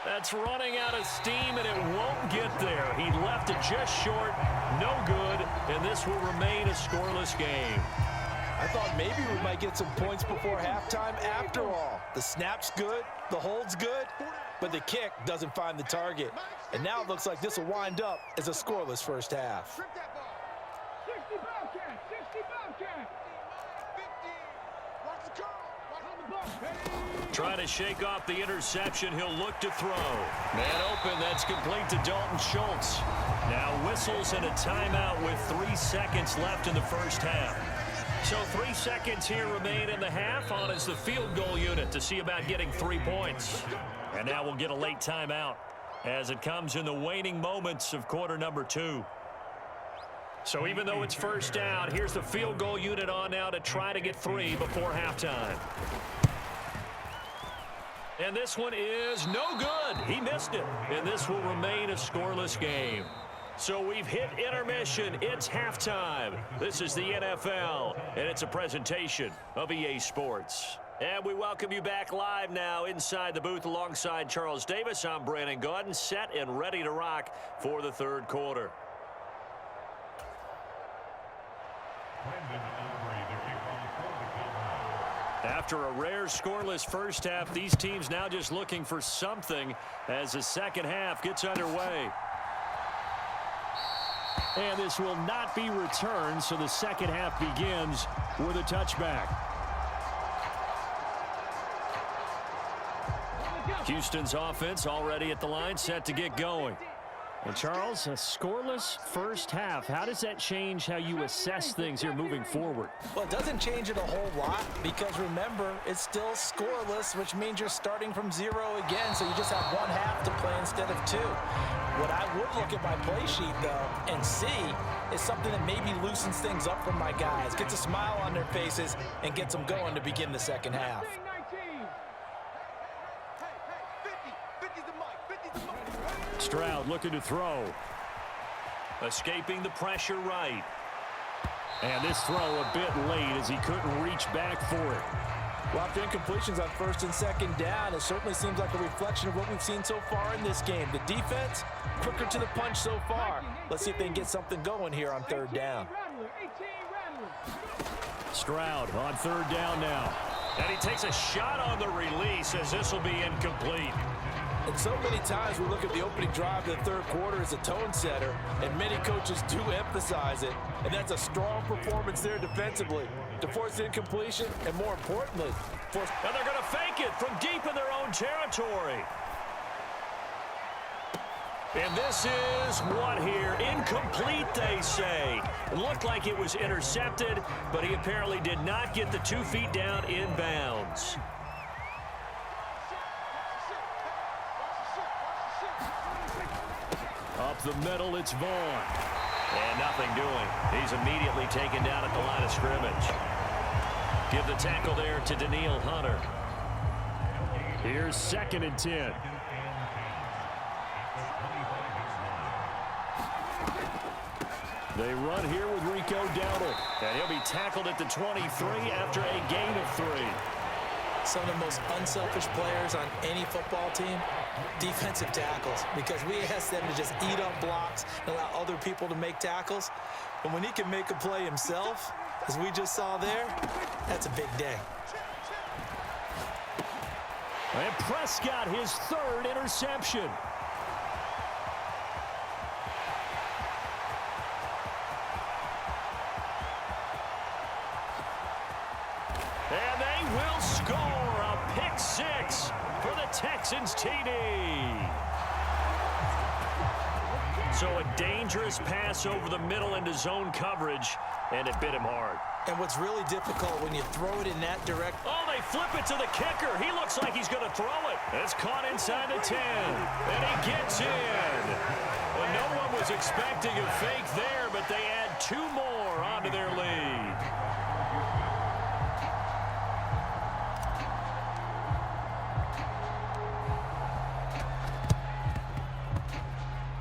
That's running out of steam, and it won't get there. He left it just short, no good, and this will remain a scoreless game. I thought maybe we might get some points before halftime. After all, the snap's good, the hold's good, but the kick doesn't find the target. And now it looks like this will wind up as a scoreless first half. Trying to shake off the interception. He'll look to throw. Man open. That's complete to Dalton Schultz. Now whistles and a timeout with 3 seconds left in the first half. So 3 seconds here remain in the half on as the field goal unit to see about getting 3 points. And now we'll get a late timeout as it comes in the waning moments of quarter number 2. So even though it's first down, here's the field goal unit on now to try to get 3 before halftime. And this one is no good. He missed it. And this will remain a scoreless game. So we've hit intermission. It's halftime. This is the NFL, and it's a presentation of EA Sports. And we welcome you back live now inside the booth alongside Charles Davis. I'm Brandon Gaudin, set and ready to rock for the third quarter. After a rare scoreless first half, these teams now just looking for something as the second half gets underway. And this will not be returned, so the second half begins with a touchback. Houston's offense already at the line, set to get going. And Charles, a scoreless first half. How does that change how you assess things here moving forward? Well, it doesn't change it a whole lot because, remember, it's still scoreless, which means you're starting from 0 again, so you just have 1 half to play instead of 2. What I would look at my play sheet, though, and see is something that maybe loosens things up for my guys, gets a smile on their faces, and gets them going to begin the second half. Stroud looking to throw. Escaping the pressure right. And this throw a bit late as he couldn't reach back for it. Well, after incompletions on first and second down, it certainly seems like a reflection of what we've seen so far in this game. The defense, quicker to the punch so far. Let's see if they can get something going here on third down. Stroud on third down now. And he takes a shot on the release as this will be incomplete. And so many times we look at the opening drive of the third quarter as a tone setter, and many coaches do emphasize it. And that's a strong performance there defensively to force incompletion, and more importantly, force... And they're going to fake it from deep in their own territory. And this is what here? Incomplete, they say. It looked like it was intercepted, but he apparently did not get the 2 feet down in bounds. Up the middle, it's Vaughn. And nothing doing. He's immediately taken down at the line of scrimmage. Give the tackle there to Danielle Hunter. Here's 2nd and 10. They run here with Rico Dowdle. And he'll be tackled at the 23 after a gain of 3. Some of the most unselfish players on any football team, defensive tackles, because we ask them to just eat up blocks and allow other people to make tackles. And when he can make a play himself, as we just saw there, that's a big day. And Prescott, his 3rd interception. And they will score a pick 6 for the Texans TD. So a dangerous pass over the middle into zone coverage, and it bit him hard. And what's really difficult when you throw it in that direction. Oh, they flip it to the kicker. He looks like he's going to throw it. It's caught inside the 10, and he gets in. Well, no one was expecting a fake there, but they add 2 more onto their lead.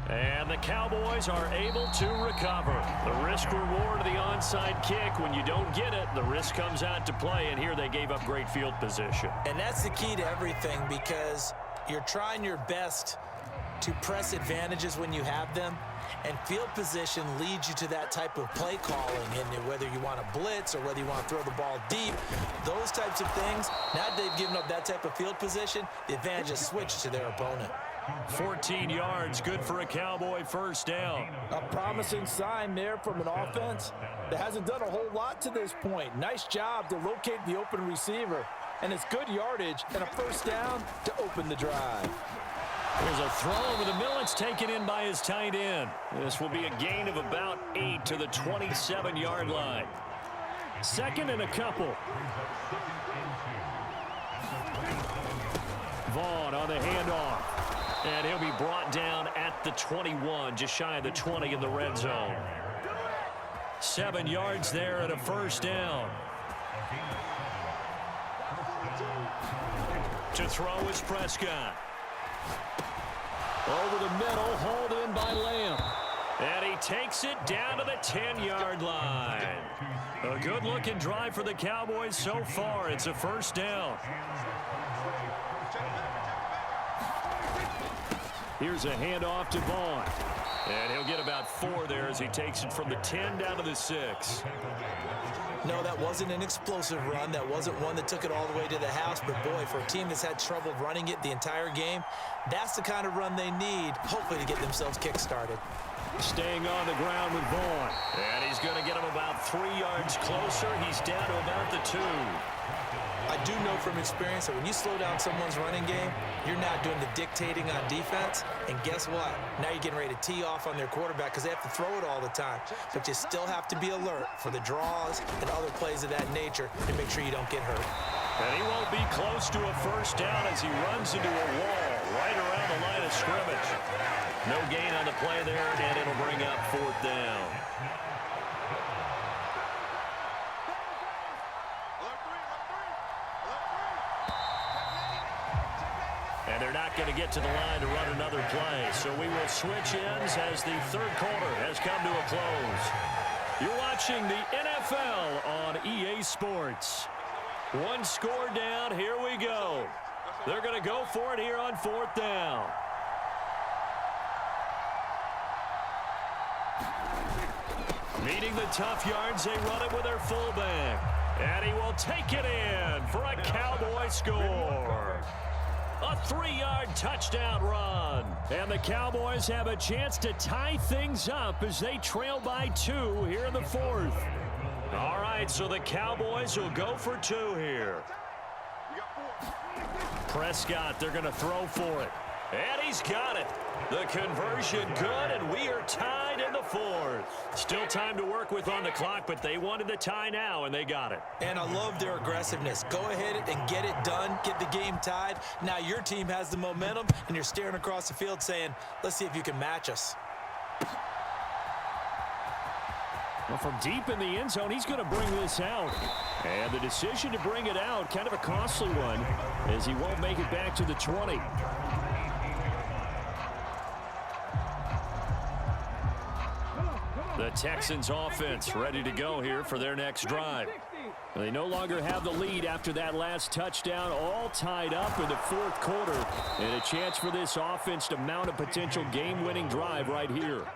And the Cowboys are able to recover. The risk-reward of the onside kick. When you don't get it, the risk comes out to play, and here they gave up great field position. And that's the key to everything, because You're trying your best to press advantages when you have them, and field position leads you to that type of play calling, and whether you want to blitz or whether you want to throw the ball deep, those types of things. Now that they've given up that type of field position, the advantage is switched to their opponent. 14 yards, good for a Cowboy first down. A promising sign there from an offense that hasn't done a whole lot to this point. Nice job to locate the open receiver, and it's good yardage and a first down to open the drive. There's a throw over the middle. It's taken in by his tight end. This will be a gain of about 8 to the 27-yard line. Second and a couple. Vaughn on the handoff. And he'll be brought down at the 21, just shy of the 20 in the red zone. 7 yards there and a first down. To throw is Prescott. Over the middle, hauled in by Lamb. And he takes it down to the 10-yard line. A good-looking drive for the Cowboys so far. It's a first down. Here's a handoff to Vaughn. And he'll get about 4 there as he takes it from the 10 down to the 6. No, that wasn't an explosive run. That wasn't one that took it all the way to the house. But, boy, for a team that's had trouble running it the entire game, that's the kind of run they need, hopefully, to get themselves kick-started. Staying on the ground with Vaughn. And he's going to get him about 3 yards closer. He's down to about the 2. I do know from experience that when you slow down someone's running game, you're not doing the dictating on defense. And guess what? Now you're getting ready to tee off on their quarterback because they have to throw it all the time. But you still have to be alert for the draws and other plays of that nature to make sure you don't get hurt. And he won't be close to a first down as he runs into a wall right around the line of scrimmage. No gain on the play there, and it'll bring up 4th down. And they're not going to get to the line to run another play. So we will switch ends as the third quarter has come to a close. You're watching the NFL on EA Sports. 1 score down. Here we go. They're going to go for it here on 4th down. Meeting the tough yards, they run it with their fullback. And he will take it in for a Cowboy score. A 3-yard touchdown run. And the Cowboys have a chance to tie things up as they trail by 2 here in the 4th. All right, so the Cowboys will go for 2 here. Prescott, they're going to throw for it. And he's got it. The conversion good, and we are tied in the 4th. Still time to work with on the clock, but they wanted the tie now, and they got it. And I love their aggressiveness. Go ahead and get it done. Get the game tied. Now your team has the momentum, and you're staring across the field saying, let's see if you can match us. Well, from deep in the end zone, he's going to bring this out. And the decision to bring it out, kind of a costly one, as he won't make it back to the 20. The Texans offense ready to go here for their next drive. They no longer have the lead after that last touchdown, all tied up in the 4th quarter. And a chance for this offense to mount a potential game-winning drive right here.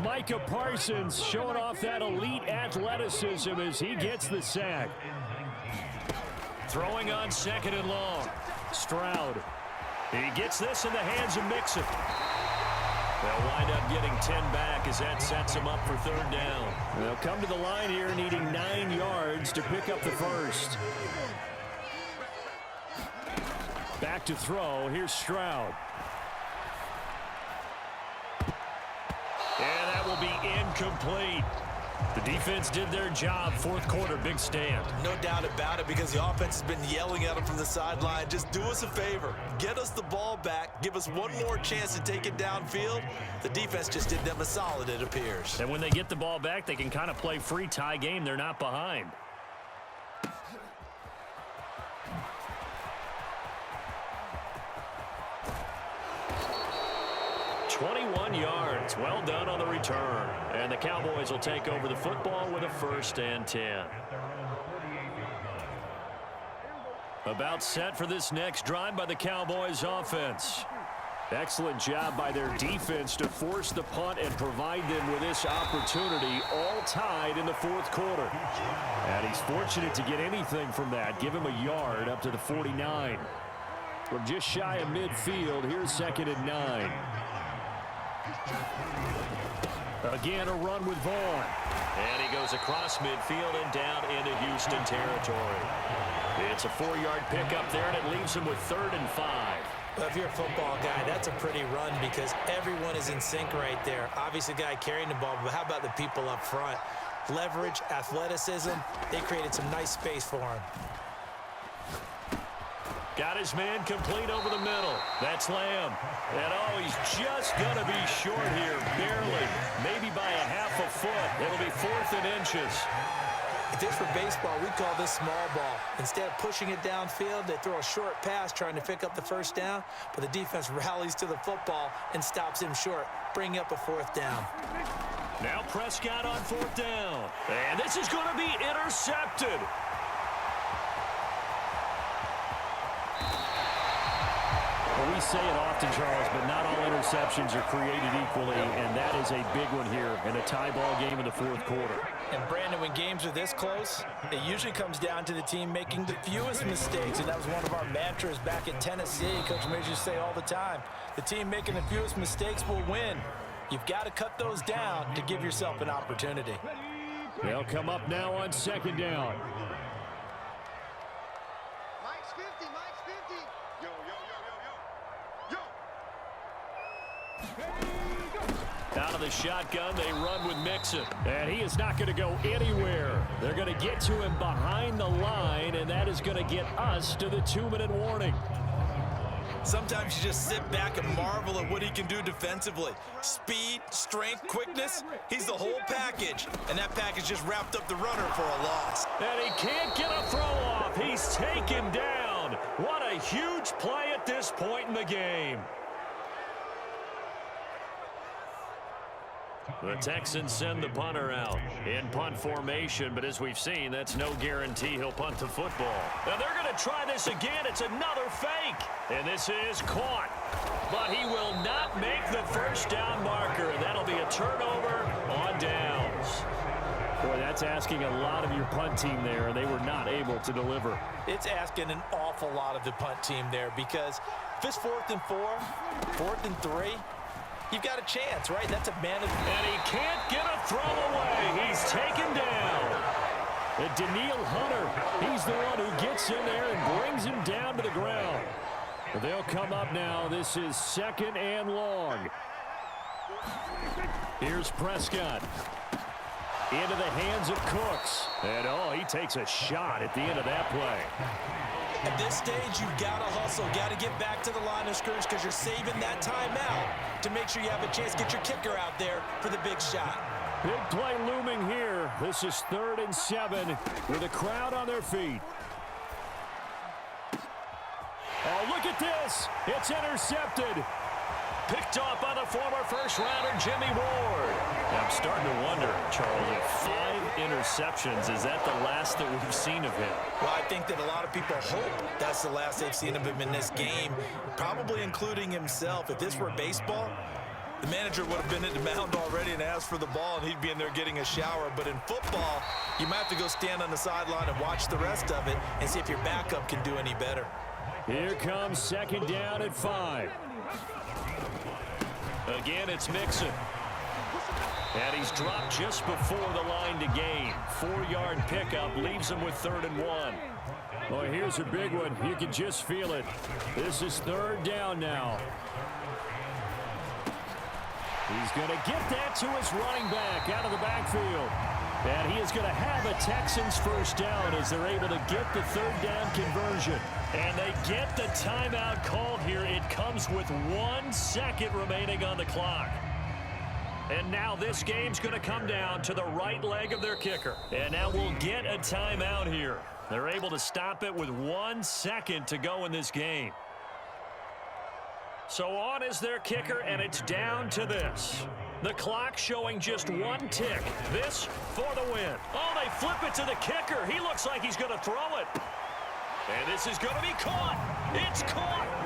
Micah Parsons showing off that elite athleticism as he gets the sack. Throwing on 2nd and long. Stroud. He gets this in the hands of Mixon. They'll wind up getting 10 back as that sets them up for 3rd down. They'll come to the line here needing 9 yards to pick up the first. Back to throw. Here's Stroud. And that will be incomplete. The defense did their job. 4th quarter, big stand. No doubt about it, because the offense has been yelling at them from the sideline. Just do us a favor. Get us the ball back. Give us one more chance to take it downfield. The defense just did them a solid, it appears. And when they get the ball back, they can kind of play free tie game. They're not behind. $21 yards. Well done on the return. And the Cowboys will take over the football with a 1st and 10. About set for this next drive by the Cowboys offense. Excellent job by their defense to force the punt and provide them with this opportunity, all tied in the fourth quarter. And he's fortunate to get anything from that. Give him a yard up to the 49. From just shy of midfield, here's 2nd and 9. Again, a run with Vaughn. And he goes across midfield and down into Houston territory. It's a 4-yard pickup there, and it leaves him with 3rd and 5. Well, if you're a football guy, that's a pretty run because everyone is in sync right there. Obviously, the guy carrying the ball, but how about the people up front? Leverage, athleticism, they created some nice space for him. Got his man complete over the middle. That's Lamb. And, oh, he's just going to be short here, barely. Maybe by a half a foot. It'll be 4th and inches. If this were baseball, we'd call this small ball. Instead of pushing it downfield, they throw a short pass trying to pick up the first down, but the defense rallies to the football and stops him short, bringing up a 4th down. Now Prescott on 4th down. And this is going to be intercepted. Well, we say it often, Charles, but not all interceptions are created equally, and that is a big one here in a tie ball game in the fourth quarter. And, Brandon, when games are this close, it usually comes down to the team making the fewest mistakes, and that was one of our mantras back at Tennessee. Coach Major used to say all the time, the team making the fewest mistakes will win. You've got to cut those down to give yourself an opportunity. They'll come up now on 2nd down. Mike's 50, Mike's 50. Yo, yo, yo, yo, yo. Out of the shotgun, they run with Mixon. And he is not going to go anywhere. They're going to get to him behind the line, and that is going to get us to the 2-minute warning. Sometimes you just sit back and marvel at what he can do defensively. Speed, strength, quickness, he's the whole package. And that package just wrapped up the runner for a loss. And he can't get a throw off. He's taken down. What a huge play at this point in the game. The Texans send the punter out in punt formation, but as we've seen, that's no guarantee he'll punt the football. Now they're going to try this again. It's another fake, and this is caught. But he will not make the first down marker, and that'll be a turnover on downs. Boy, that's asking a lot of your punt team there, and they were not able to deliver. It's asking an awful lot of the punt team there because if it's 4th and 4, 4th and 3, you've got a chance, right? That's a man. And he can't get a throw away. He's taken down. And Daniil Hunter, he's the one who gets in there and brings him down to the ground. But they'll come up now. This is 2nd and long. Here's Prescott. Into the hands of Cooks. And, oh, he takes a shot at the end of that play. At this stage, you've got to hustle, got to get back to the line of scrimmage because you're saving that timeout to make sure you have a chance to get your kicker out there for the big shot. Big play looming here. This is 3rd and 7 with a crowd on their feet. Oh, look at this. It's intercepted. Picked off by the former first-rounder Jimmy Ward. I'm starting to wonder, Charles, if 5 interceptions, is that the last that we've seen of him? Well, I think that a lot of people hope that's the last they've seen of him in this game, probably including himself. If this were baseball, the manager would have been at the mound already and asked for the ball, and he'd be in there getting a shower. But in football, you might have to go stand on the sideline and watch the rest of it and see if your backup can do any better. Here comes 2nd down at 5. Again, it's Mixon. And he's dropped just before the line to gain. 4-yard pickup leaves him with 3rd and 1. Well, here's a big one. You can just feel it. This is 3rd down now. He's going to get that to his running back out of the backfield. And he is going to have a Texans first down as they're able to get the 3rd down conversion. And they get the timeout called here. It comes with 1 second remaining on the clock. And now this game's going to come down to the right leg of their kicker. And now we'll get a timeout here. They're able to stop it with 1 second to go in this game. So on is their kicker, and it's down to this. The clock showing just 1 tick. This for the win. Oh, they flip it to the kicker. He looks like he's going to throw it. And this is going to be caught. It's caught.